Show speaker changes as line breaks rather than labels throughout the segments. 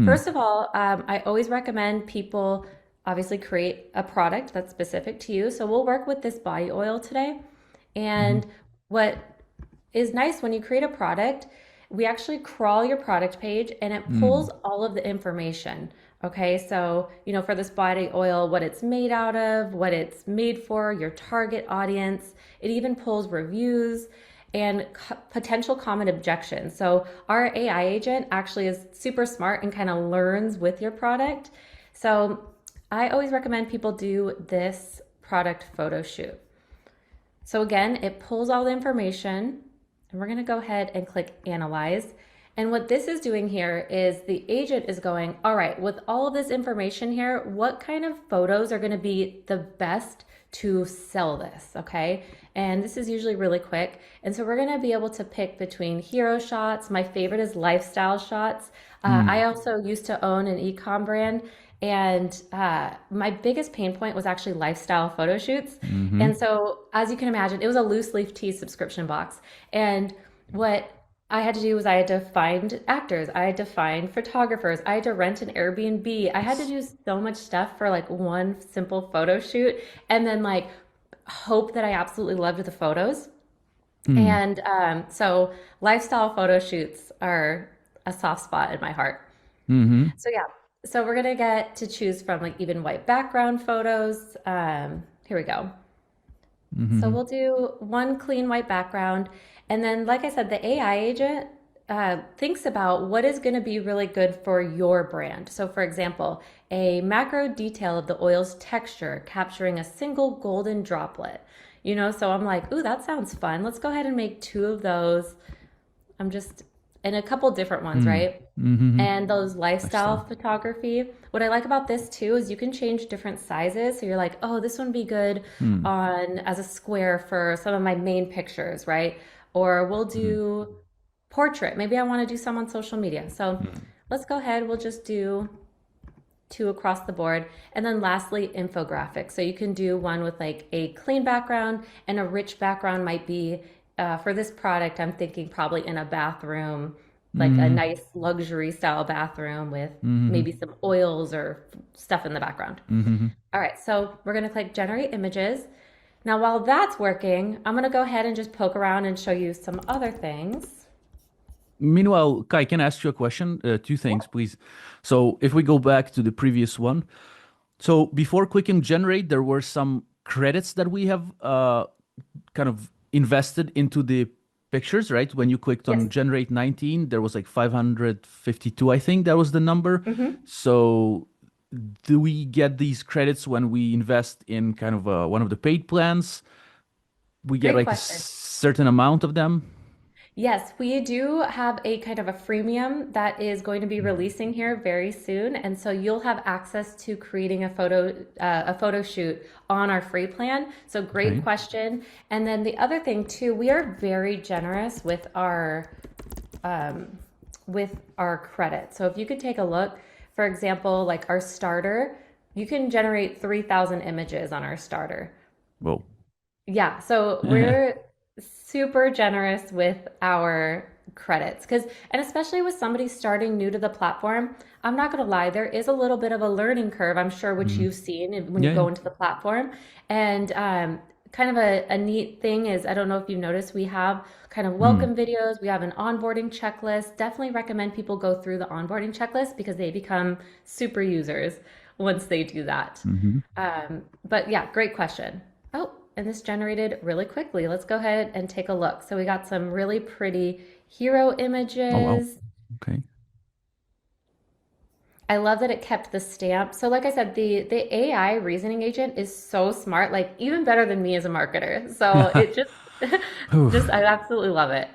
First of all, I always recommend people obviously create a product that's specific to you. So we'll work with this body oil today.
Mm-hmm.
And what is nice when you create a product, we actually crawl your product page and it pulls
Mm.
all of the information. Okay, so for this body oil, what it's made out of, what it's made for, your target audience. It even pulls reviews and potential common objections. So our AI agent actually is super smart and kind of learns with your product. So I always recommend people do this product photo shoot. So again, it pulls all the information and we're gonna go ahead and click analyze. And what this is doing here is the agent is going, all right, with all of this information here, what kind of photos are gonna be the best to sell this, okay? And this is usually really quick. And so we're gonna be able to pick between hero shots. My favorite is lifestyle shots. I
Mm.
also used to own an e-com brand, and my biggest pain point was actually lifestyle photo shoots.
Mm-hmm.
And so, as you can imagine, it was a loose leaf tea subscription box. And what I had to do was I had to find actors, I had to find photographers, I had to rent an Airbnb. I had to do so much stuff for like one simple photo shoot, and then like hope that I absolutely loved the photos.
Mm.
And so, lifestyle photo shoots are a soft spot in my heart.
Mm-hmm.
So yeah, so we're gonna get to choose from like even white background photos. Here we go. So
Mm-hmm.
we'll do one clean white background. And then, like I said, the AI agent thinks about what is going to be really good for your brand. So, for example, a macro detail of the oil's texture, capturing a single golden droplet. So I'm like, ooh, that sounds fun. Let's go ahead and make two of those. I'm just, and a couple different ones,
Mm.
right?
Mm-hmm.
And those lifestyle
Lifestyle.
photography. What I like about this too is you can change different sizes. So you're like, oh, this one would be good
Mm.
on as a square for some of my main pictures, right? Or we'll
Mm-hmm.
do portrait. Maybe I want to do some on social media. So
Mm.
let's go ahead. We'll just do two across the board. And then lastly, infographics. So you can do one with like a clean background, and a rich background might be for this product, I'm thinking probably in a bathroom, like a
Mm-hmm.
nice luxury style bathroom with
Mm-hmm.
maybe some oils or stuff in the background.
Mm-hmm.
All right, so we're gonna click generate images. Now, while that's working, I'm gonna go ahead and just poke around and show you some other things.
Meanwhile, Kai, can I ask you a question? Two things, please. So if we go back to the previous one, so before clicking generate, there were some credits that we have kind of invested into the pictures, right? When you clicked on
Yes.
generate 19, there was like 552, I think that was the number.
Hmm.
So do we get these credits when we invest in kind of one of the paid plans? We get
Great
like a
question.
certain amount of them.
Yes, we do have a kind of a freemium that is going to be
Mhm.
releasing here very soon, and so you'll have access to creating a photo shoot on our free plan. So great
Okay.
question. And then the other thing too, we are very generous um, with our credit. So if you could take a look, for example, like our starter, you can generate 3,000 images on our starter.
Well.
Yeah, so we're super generous with our credits because, and especially with somebody starting new to the platform, I'm not going to lie, there is a little bit of a learning curve, I'm sure, which
Mm.
you've seen when you
Yeah,
go
yeah.
into the platform. And kind of a neat thing is, I don't know if you've noticed, we have kind of
Mm.
welcome videos, we have an onboarding checklist. Definitely recommend people go through the onboarding checklist because they become super users once they do that.
Hmm.
But yeah, great question. Oh, and this generated really quickly. Let's go ahead and take a look. So we got some really pretty hero
Oh, wow.
images.
Okay.
I love that it kept the stamp. So like I said, the AI reasoning agent is so smart, like even better than me as a marketer. So it just just
Oof.
I absolutely love it.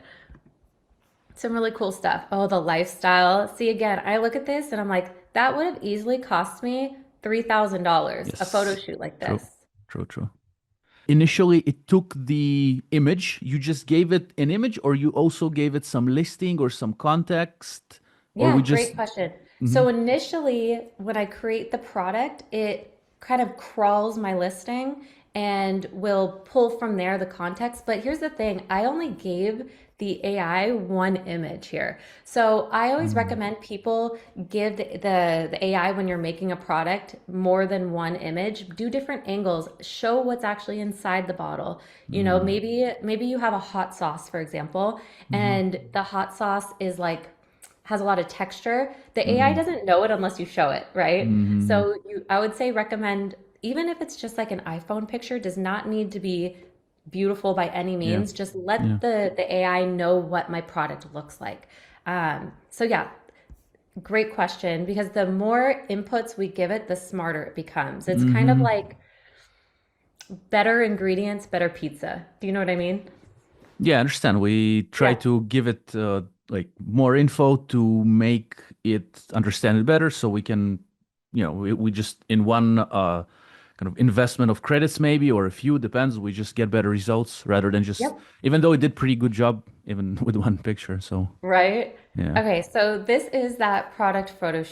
Some really cool stuff. Oh, the lifestyle. See, again, I look at this and I'm like, that would have easily cost me $3,000, a photo
Yes.
shoot like
True.
this.
True, true. Initially, it took the image. You just gave it an image, or you also gave it some listing or some context, or we
Yeah,
just.
great question.
Hmm.
So initially, when I create the product, it kind of crawls my listing and will pull from there the context. But here's the thing, I only gave the AI one image here. So I always recommend people give the AI when you're making a product more than one image. Do different angles. Show what's actually inside the bottle. You know,
Mm,
maybe you have a hot sauce, for example,
mhm,
and the hot sauce is like has a lot of texture. The AI
mhm,
doesn't know it unless you show it, right?
mhm.
So I would say recommend, even if it's just like an iPhone picture, does not need to be beautiful by any
Yeah,
means. Just
yeah.
let the AI know what my product looks like. So yeah, great question, because the more inputs we give it, the smarter it becomes. It's kind of
Hmm.
like better ingredients, better pizza. Do you know what I mean?
Yeah, I understand. We try
Yeah.
to give it like more info to make it understand it better, so we can, we just in one kind of investment of credits maybe or a few depends. We just get better results rather than just
Yep.
even though it did pretty good job even with one picture. So
Right.
yeah.
Okay, so this is that product photo